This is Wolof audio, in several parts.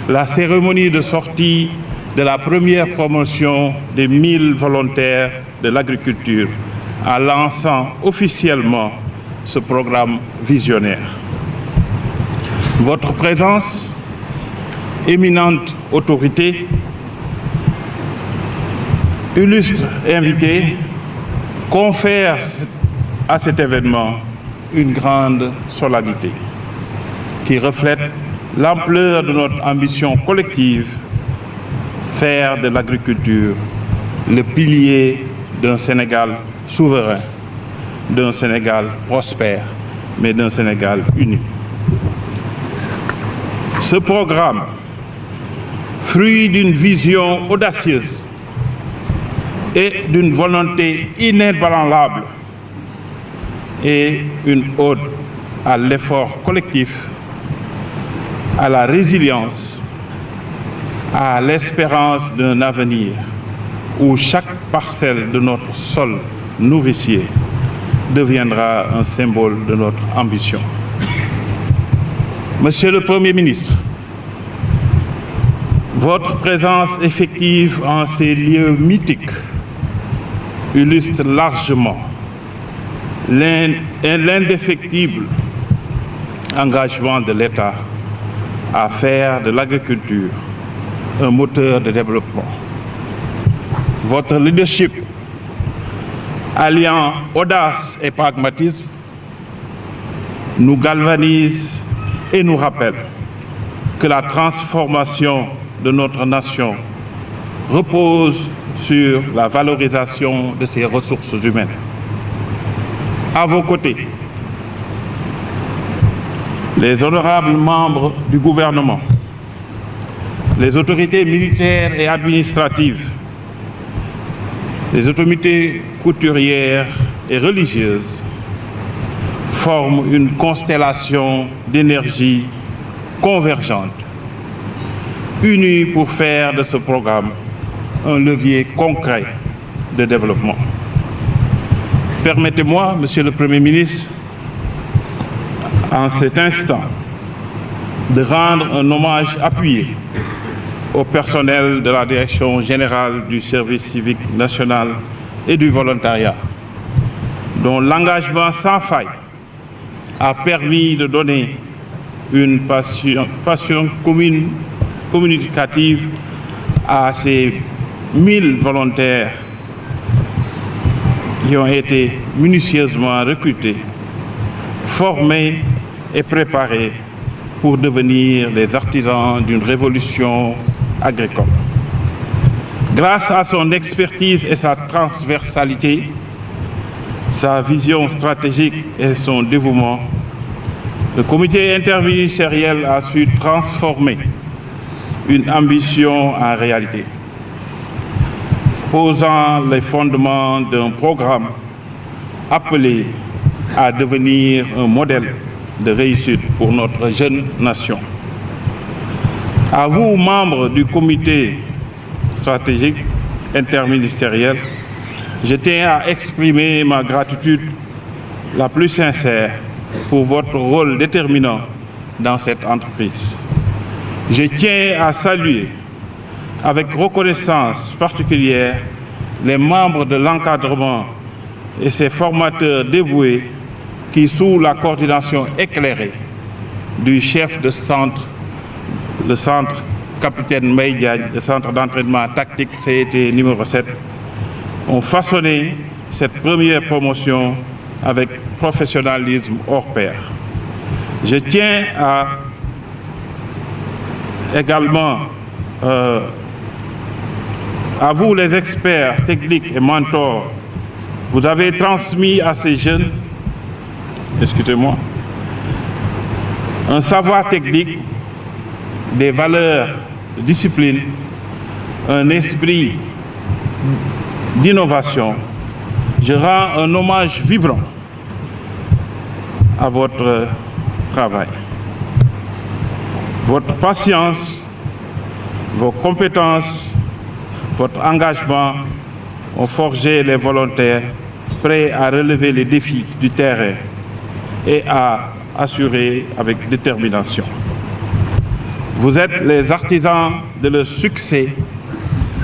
La cérémonie de sortie de la première promotion des 1000 volontaires de l'agriculture en lançant officiellement ce programme visionnaire. Votre présence, éminente autorité, illustre invité, confère à cet événement une grande solennité qui reflète l'ampleur de notre ambition collective, faire de l'agriculture le pilier d'un Sénégal souverain, d'un Sénégal prospère, mais d'un Sénégal uni. Ce programme, fruit d'une vision audacieuse et d'une volonté inébranlable, est une ode à l'effort collectif, à la résilience, à l'espérance d'un avenir où chaque parcelle de notre sol nourricier deviendra un symbole de notre ambition. Monsieur le Premier ministre, votre présence effective en ces lieux mythiques illustre largement l'indéfectible engagement de l'État à faire de l'agriculture un moteur de développement. Votre leadership, alliant audace et pragmatisme, nous galvanise et nous rappelle que la transformation de notre nation repose sur la valorisation de ses ressources humaines. À vos côtés, les honorables membres du gouvernement, les autorités militaires et administratives, les autorités couturières et religieuses forment une constellation d'énergie convergente, unie pour faire de ce programme un levier concret de développement. Permettez-moi, Monsieur le Premier ministre, en cet instant, de rendre un hommage appuyé au personnel de la Direction générale du service civique national et du volontariat, dont l'engagement sans faille a permis de donner une passion communicative à ces 1000 volontaires qui ont été minutieusement recrutés, formés et préparés pour devenir les artisans d'une révolution agricole. Grâce à son expertise et sa transversalité, sa vision stratégique et son dévouement, le comité interministériel a su transformer une ambition en réalité, posant les fondements d'un programme appelé à devenir un modèle de réussite pour notre jeune nation. À vous, membres du comité stratégique interministériel, je tiens à exprimer ma gratitude la plus sincère pour votre rôle déterminant dans cette entreprise. Je tiens à saluer avec reconnaissance particulière les membres de l'encadrement et ses formateurs dévoués qui, sous la coordination éclairée du chef de centre, le centre capitaine Mbaye Diagne, le centre d'entraînement tactique CET numéro 7, ont façonné cette première promotion avec professionnalisme hors pair. Je tiens à également à vous les experts techniques et mentors, vous avez transmis à ces jeunes, excusez-moi, un savoir technique, des valeurs de discipline, un esprit d'innovation. Je rends un hommage vibrant à votre travail. Votre patience, vos compétences, votre engagement ont forgé les volontaires prêts à relever les défis du terrain et à assurer avec détermination. Vous êtes les artisans de leur succès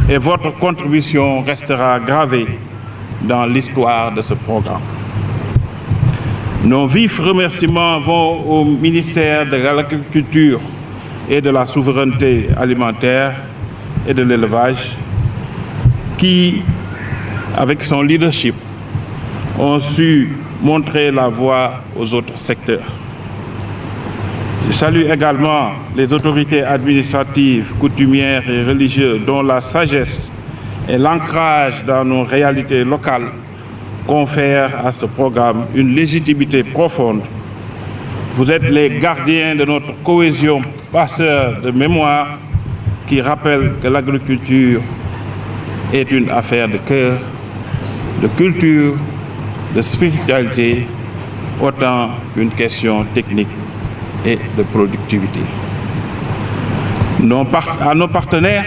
et votre contribution restera gravée dans l'histoire de ce programme. Nos vifs remerciements vont au ministère de l'Agriculture et de la Souveraineté alimentaire et de l'élevage qui, avec son leadership, ont su montrer la voie aux autres secteurs. Je salue également les autorités administratives, coutumières et religieuses dont la sagesse et l'ancrage dans nos réalités locales confèrent à ce programme une légitimité profonde. Vous êtes les gardiens de notre cohésion, passeurs de mémoire qui rappellent que l'agriculture est une affaire de cœur, de culture, de spiritualité, autant qu'une question technique et de productivité. À nos partenaires,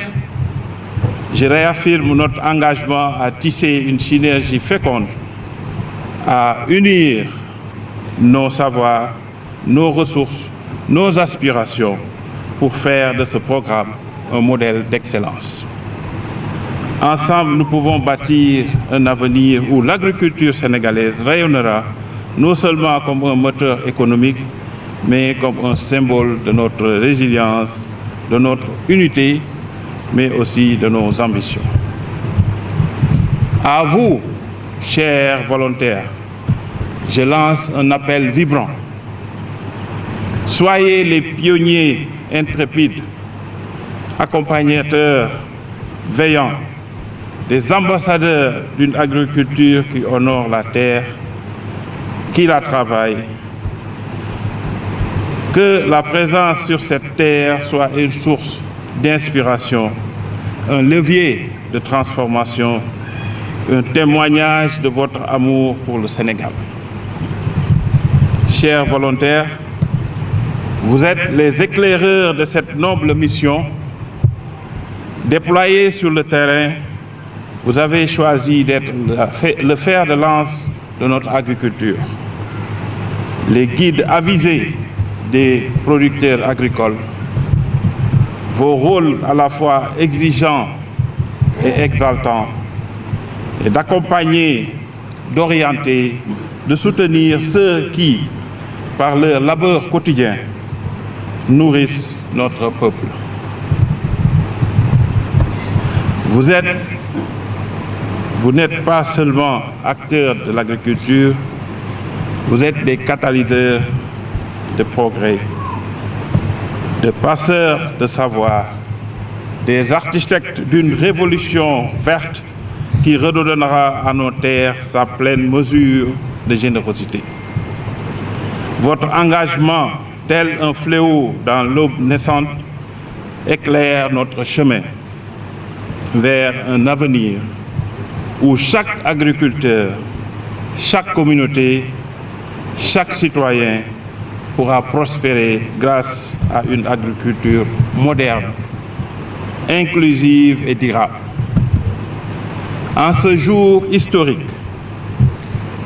je réaffirme notre engagement à tisser une synergie féconde, à unir nos savoirs, nos ressources, nos aspirations pour faire de ce programme un modèle d'excellence. Ensemble, nous pouvons bâtir un avenir où l'agriculture sénégalaise rayonnera non seulement comme un moteur économique, mais comme un symbole de notre résilience, de notre unité, mais aussi de nos ambitions. À vous, chers volontaires, je lance un appel vibrant. Soyez les pionniers intrépides, accompagnateurs veillants, des ambassadeurs d'une agriculture qui honore la terre, qui la travaille. Que la présence sur cette terre soit une source d'inspiration, un levier de transformation, un témoignage de votre amour pour le Sénégal. Chers volontaires, vous êtes les éclaireurs de cette noble mission. Déployés sur le terrain, vous avez choisi d'être le fer de lance de notre agriculture, les guides avisés des producteurs agricoles. Vos rôles à la fois exigeants et exaltants, et d'accompagner, d'orienter, de soutenir ceux qui, par leur labeur quotidien, nourrissent notre peuple. Vous n'êtes pas seulement acteurs de l'agriculture, vous êtes des catalyseurs de progrès, de passeurs de savoir, des architectes d'une révolution verte qui redonnera à nos terres sa pleine mesure de générosité. Votre engagement, tel un fléau dans l'aube naissante, éclaire notre chemin vers un avenir où chaque agriculteur, chaque communauté, chaque citoyen pourra prospérer grâce à une agriculture moderne, inclusive et durable. En ce jour historique,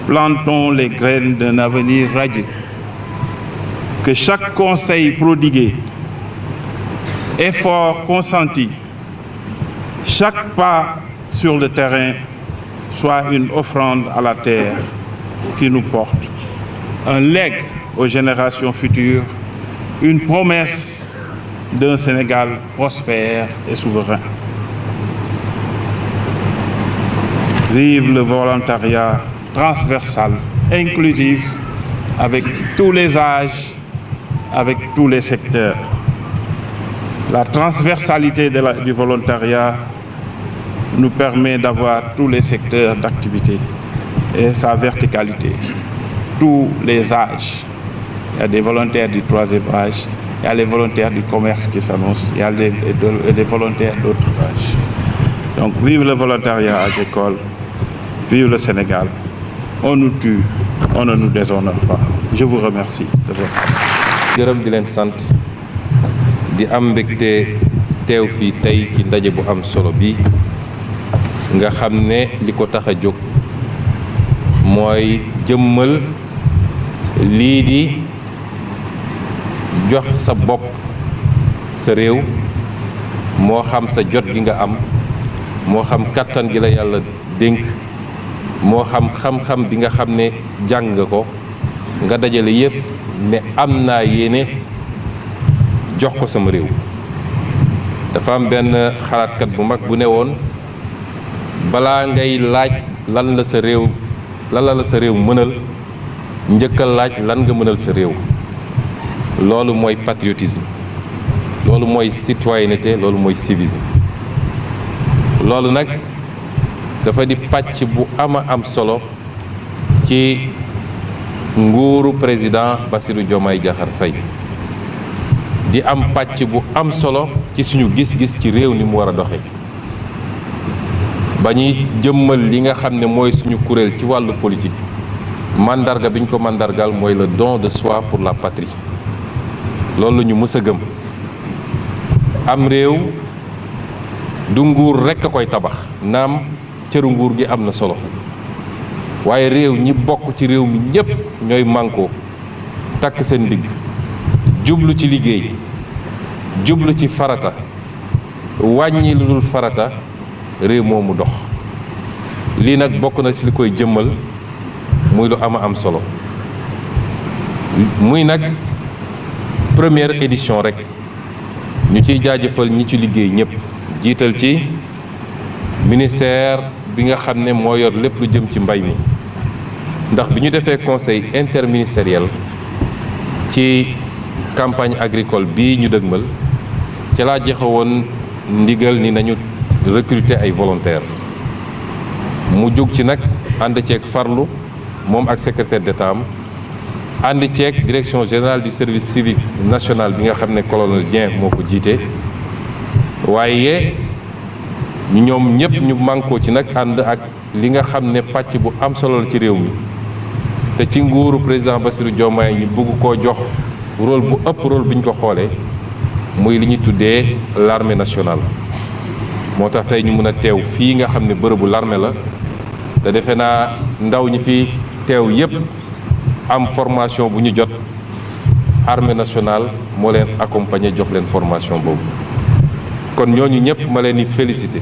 plantons les graines d'un avenir radieux. Que chaque conseil prodigué, effort consenti, chaque pas sur le terrain soit une offrande à la terre qui nous porte, un legs aux générations futures, une promesse d'un Sénégal prospère et souverain. Vive le volontariat transversal, inclusif, avec tous les âges, avec tous les secteurs. La transversalité du volontariat nous permet d'avoir tous les secteurs d'activité et sa verticalité, tous les âges. Il y a des volontaires du 3e âge, il y a les volontaires du commerce qui s'annoncent, il y a des volontaires d'autres âges. Donc vive le volontariat agricole, vive le Sénégal. On nous tue, on ne nous déshonore pas. Je vous remercie de votre. gërëm di leen sant di am mbégte teew fii tey ci ndaje bu am solo bi nga xam ne li ko tax a jóg mooy jëmmal lii di jox sa bopp sa réew, moo xam sa jot gi nga am, moo xam kattan gi la yàlla dénk, moo xam xam-xam bi nga xam ne jàng nga ko, nga dajale yépp ne am naa yéene jox ko sama réew. dafa am benn xalaatkat bu mag bu ne woon balaa ngay laaj lan la sa réew mënal, njëkkal laaj lan nga mënal sa réew. loolu mooy patriotisme, loolu mooy citoyenneté, loolu mooy civisme. loolu nag dafa di pàcc bu am solo ci nguuru président Bassirou Diomaye Diakhar Faye, di am pàcc bu am solo ci suñu gis-gis ci réew ni mu war a doxe ba ñuy jëmmal li nga xam ne mooy suñu kuréel ci wàllu politique. mandarga bi ñu ko mandargal mooy le don de soi pour la patrie. loolu la ñu mës a gëm. am réew du nguur rekk a koy tabax, naam cëru nguur gi am na solo, waaye réew ñi bokk ci réew mi ñépp ñooy mànkoo takk seen digg jublu ci liggéey, jublu ci farata, wàññi lu dul farata, réew moomu dox. lii nag bokk na ci li koy jëmmal, muy lu am solo. muy nag première édition rek, ñu ciy jaajëfal ñi ci liggéey ñépp, jiital ci ministère bi nga xam ne moo yor lépp lu jëm ci mbay mi. ndax bi ñu defee conseil interministériel ci campagne agricole bii ñu dëgmal, ci laa joxe woon ndigal ni nañu recruter ay volontaires. mu jóg ci nag ànd ceeg farlu moom ak secrétaire d'État am, ànd ceeg direction générale du service civique national bi nga xam ne colonel Dieng moo ko jiite. waaye ñoom ñëpp ñu mànkoo ci nag ànd ak li nga xam ne pàcc bu am solo la ci réew mi, te ci nguuru président Bassirou Diomaye ñu bëgg koo jox rôle bu ëpp rôle bi ñu ko xoolee, muy li ñuy tuddee l'armée nationale. moo tax tey ñu mën a teew fii nga xam ne bërëbu l'armée la, te defe naa ndaw ñi fi teew yépp am formation bu ñu jot. armée nationale moo leen accompagner jox leen formation boobu. kon ñooñu ñëpp ma leen di féliciter,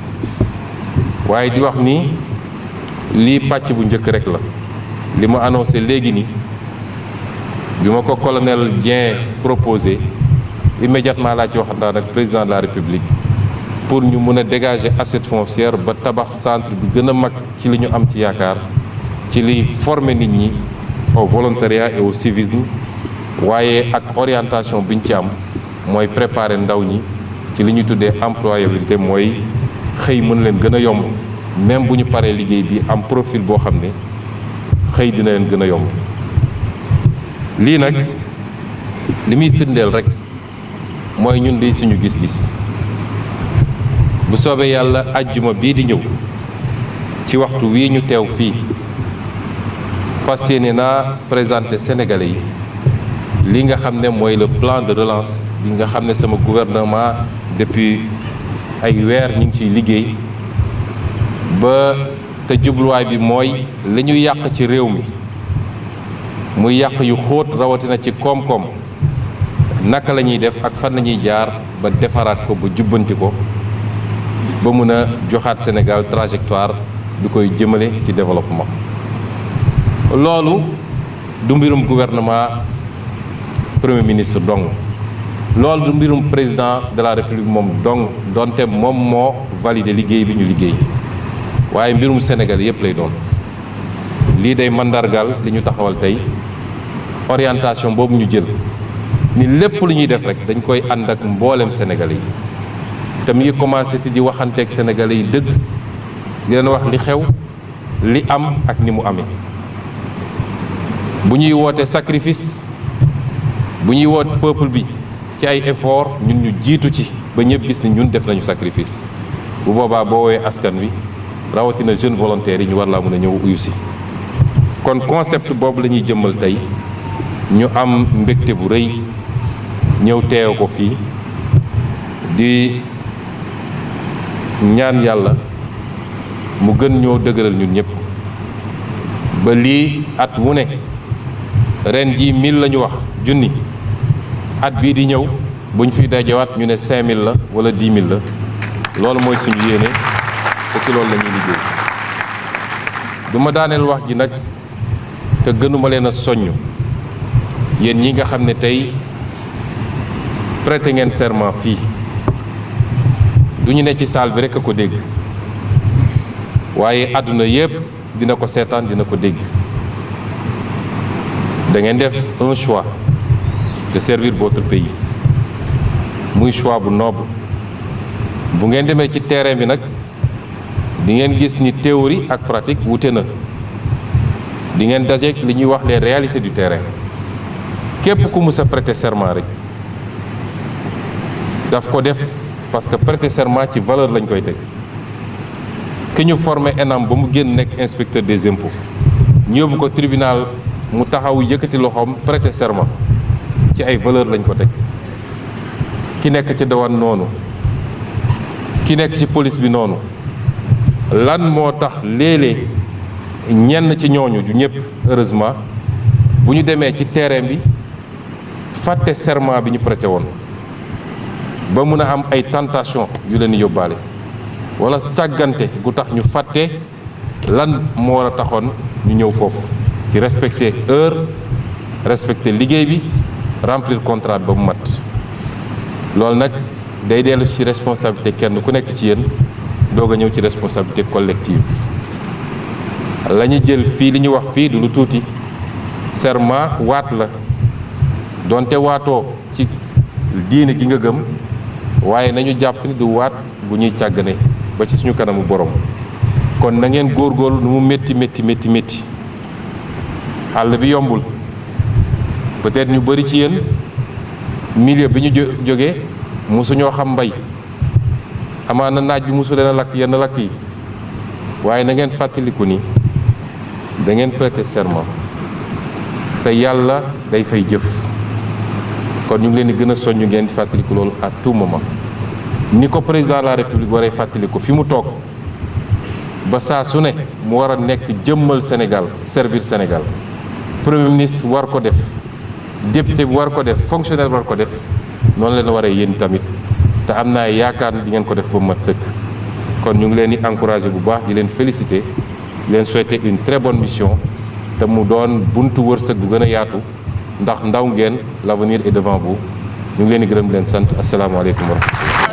waaye di wax ni lii pàcc bu njëkk rek la. li ma annoncé léegi ni bi ma ko colonel Dieng proposé, immédiatement laa ci waxtaan ak président de la République pour ñu mën a dégager assiette foncière ba tabax centre bi gën a mag ci li ñu am ci yaakaar, ci liy former nit ñi au volontariat et au civisme, waaye ak orientation bi ñu ci am mooy préparer ndaw ñi ci li ñuy tuddee employabilité, mooy xëy mën leen gën a yomb, même bu ñu paree liggéey bi am profil boo xam ne xëy dina leen gën a yomb. lii nag li muy firndeel rek mooy ñun di suñu gis-gis. bu soobee yàlla ajjuma bii di ñëw ci waxtu wii ñu teew fii, fas yéene naa présenter Sénégalais yi li nga xam ne mooy le plan de relance bi nga xam ne sama gouvernement depuis ay weer ñu ngi ciy liggéey ba te jubluwaay bi mooy li ñu yàq ci réew mi, muy yàq yu xóot rawatina ci koom-koom, naka la ñuy def ak fan la ñuy jaar ba defaraat ko, ba jubbanti ko, ba mun a joxaat Sénégal trajectoire du koy jëmale ci développement. loolu du mbirum gouvernement premier ministre dong, loolu du mbirum président de la République moom dong, donte moom moo validé liggéey bi ñu liggéey, waaye mbirum Sénégal yépp lay doon. lii day mandargal li ñu taxawal tey, orientation boobu ñu jël ni lépp lu ñuy def rek dañ koy ànd ak mboolem Sénégalais yi, te mu ngi commencé ti di waxanteeg Sénégalais yi dëgg, di leen wax li xew, li am ak ni mu amee. bu ñuy woote sacrifice, bu ñuy woot peuple bi ci ay effort, ñun ñu jiitu ci ba ñëpp gis ni ñun def nañu sacrifice. bu boobaa boo woowee askan wi rawatina jeune volontaires yi ñu war laa mën a ñëw uyu si. kon concept boobu la ñuy jëmmal tey, ñu am mbégte bu rëy ñëw teew ko fii, di ñaan yàlla mu gën ñoo dëgëral ñun ñëpp ba lii at wu ne ren jii 1000 la ñu wax junni at bii di ñëw buñ fiy dajewaat ñu ne 5000 la wala 10 000 la loolu mooy suñu yéene te ci loolu la ñuy liggéey. du ma daaneel wax ji nag te gënuma leen a soññ yéen ñi nga xam ne tey prêter ngeen serment fii du ñu ne ci salle bi rekk a ko dégg waaye àdduna yépp dina ko seetaan dina ko dégg. da ngeen def un choix de servir votre pays muy choix bu noble bu ngeen demee ci terrain bi nag di ngeen gis ni théorie ak pratique wute na di ngeen dajeek li ñuy wax les réalités du terrain képp ku mus a prêter serment rek daf ko def parce que prêter serment ci valeur lañ koy teg ki ñu formé ENAM ba mu génn nekk inspecteur des impôts ñu yóbbu ko tribunal mu taxaw yëkkati loxoom prêter serment ci ay valeur lañ ko teg ki nekk ci douane noonu ki nekk ci police bi noonu lan moo tax léeg-léeg ñenn ci ñooñu du ñëpp heureusement bu ñu demee ci terrain bi fàtte serment bi ñu prêté woon ba mun a am ay tentation yu leen yóbbaale wala càggante gu tax ñu fàtte lan moo war a taxoon ñu ñëw foofu ci respecter heure respecter liggéey bi remplir contrat ba mu mat loolu nag day dellu ci responsabilité kenn ku nekk ci yéen doog a ñëw ci responsabilité collective la ñu jël fii li ñu wax fii du lu tuuti serment waat la donte waatoo ci diine gi nga gëm waaye nañu jàpp ni du waat bu ñuy càggane ba ci suñu kanamu borom kon na ngeen góorgóorlu nu mu métti àll bi yombul peut-être ñu bari ci yéen milieu bi ñu jógee mosuñoo xam mbay amaana naaj bi mosu leen a lakk yenn lakk yi waaye na ngeen fàttaliku ni da ngeen prêter serment te yàlla day fay jëf kon ñu ngi leen di gën a soññu ngeen di fàttaliku loolu à tout moment ni ko président de la république waree fàttaliku fi mu toog ba saa su ne mu war a nekk jëmmal Sénégal servir Sénégal premier ministre war ko def député bi war ko def fonctionnaire war ko def noonu leen waree yéen tamit te am naa yaakaar ni di ngeen ko def ba mu mat sëkk kon ñu ngi leen di encourager bu baax di leen féliciter di leen souhaiter une très bonne mission te mu doon buntu wërsëg bu gën a yaatu ndax ndaw ngeen l'avenir est devant vous ñu ngi leen di gërëm leen sant asalaamaaleykum wa rahmatulah.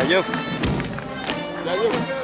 Jaajëf. Jaajëf.